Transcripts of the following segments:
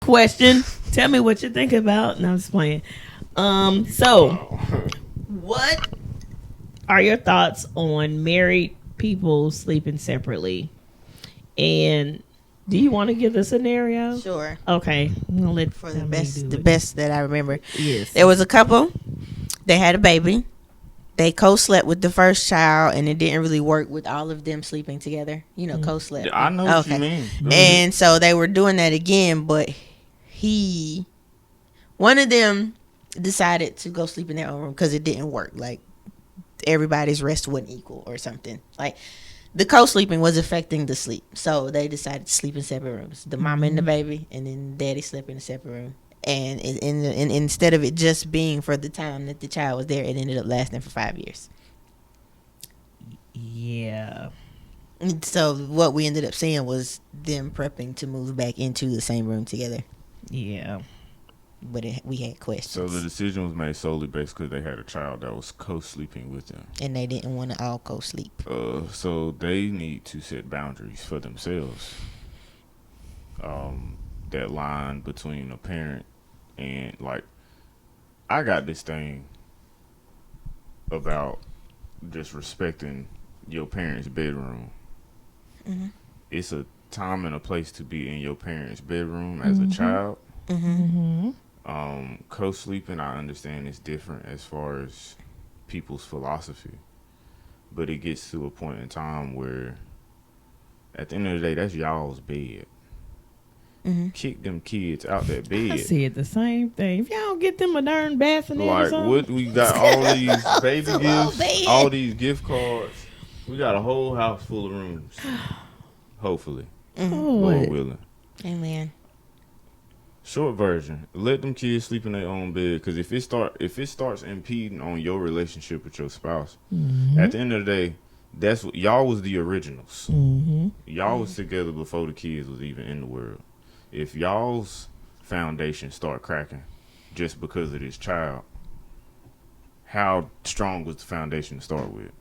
question. Tell me what you think about. No, I'm just playing. So what are your thoughts on married people sleeping separately? And do you want to give the scenario? Sure. Okay, I'm gonna let For the Dominique best, do the it. best that I remember. Yes. There was a couple. They had a baby. They co-slept with the first child, and it didn't really work with all of them sleeping together. You know, co-slept. I know what you mean. And so they were doing that again, but one of them decided to go sleep in their own room because it didn't work. Like everybody's rest wasn't equal or something. Like the co-sleeping was affecting the sleep, so they decided to sleep in separate rooms. The mama and the baby, and then daddy slept in a separate room. And instead of it just being for the time that the child was there, it ended up lasting for 5 years. Yeah. And so what we ended up seeing was them prepping to move back into the same room together. Yeah. But we had questions. So the decision was made solely based because they had a child that was co-sleeping with them. And they didn't want to all co-sleep. So they need to set boundaries for themselves. That line between a parent and, like, I got this thing about just respecting your parents' bedroom. Mm-hmm. It's a time and a place to be in your parents' bedroom as a child. Mm-hmm. Co-sleeping, I understand, is different as far as people's philosophy, but it gets to a point in time where at the end of the day, that's y'all's bed. Mm-hmm. Kick them kids out that bed. I see it the same thing. If y'all don't get them a darn bassinet or Like, something. what we got, all these baby gifts, bad. all these gift cards. We got a whole house full of rooms. Hopefully, Lord willing. Amen. Short version: let them kids sleep in their own bed, because if it starts impeding on your relationship with your spouse, at the end of the day, that's what y'all was the originals. Y'all was together before the kids was even in the world. If y'all's foundation start cracking just because of this child, how strong was the foundation to start with?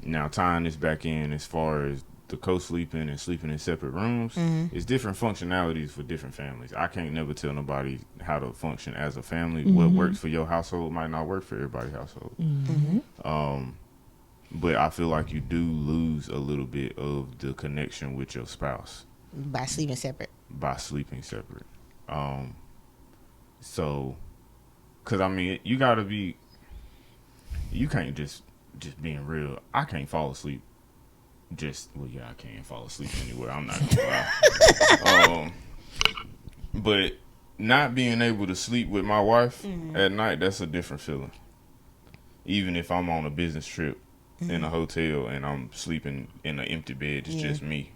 Now, tying this back in as far as the co-sleeping and sleeping in separate rooms, it's different functionalities for different families. I can't never tell nobody how to function as a family. What works for your household might not work for everybody's household. But I feel like you do lose a little bit of the connection with your spouse By sleeping separate. So, because I mean, you gotta be, you can't just being real, I can't fall asleep I can't fall asleep anywhere, I'm not gonna lie. But not being able to sleep with my wife at night, that's a different feeling. Even if I'm on a business trip in a hotel and I'm sleeping in an empty bed, it's just me,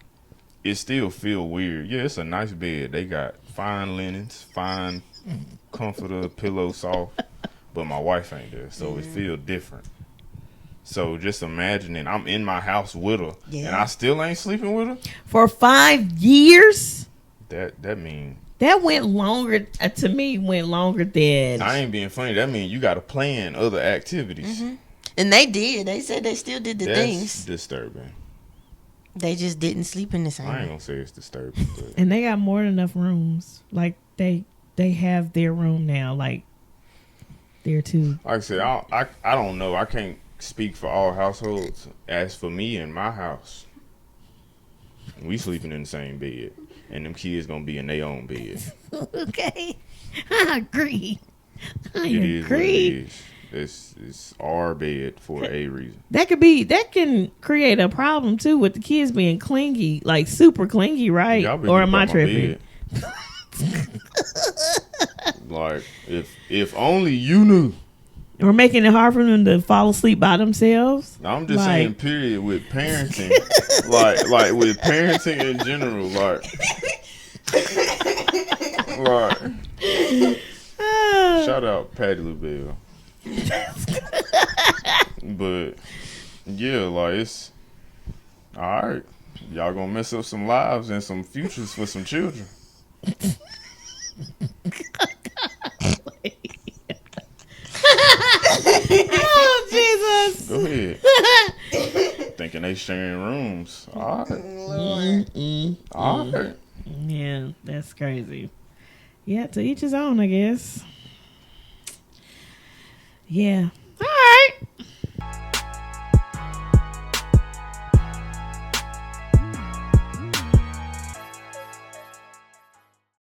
it still feel weird. Yeah, it's a nice bed. They got fine linens, fine comforter, pillow soft, but my wife ain't there, so it feel different. So just imagining I'm in my house with her and I still ain't sleeping with her For 5 years? That mean That went longer, to me, went longer than... I ain't being funny. That mean you got to plan other activities. And they did. They said they still did the That's things. disturbing. They just didn't sleep in the same I ain't room. gonna say it's disturbing, but And they got more than enough rooms. Like, they have their room now. Like, there too. like I said, I don't know. I can't speak for all households. As for me and my house, we sleeping in the same bed, and them kids gonna be in their own bed. Okay. I agree. I It is what it agree. is. It's our bed for a reason. That can create a problem too with the kids being clingy, like super clingy, right? Y'all been Or up am I on my tripping? bed. Like, if only you knew. Or making it hard for them to fall asleep by themselves? I'm just Like- saying, period, with parenting, like with parenting in general, like shout out Patty LaBelle. But yeah, like, it's all right. Y'all gonna mess up some lives and some futures for some children. Oh, Jesus. Go ahead. Thinking they sharing rooms. All right. All right. Yeah, that's crazy. Yeah, to each his own, I guess. Yeah. All right.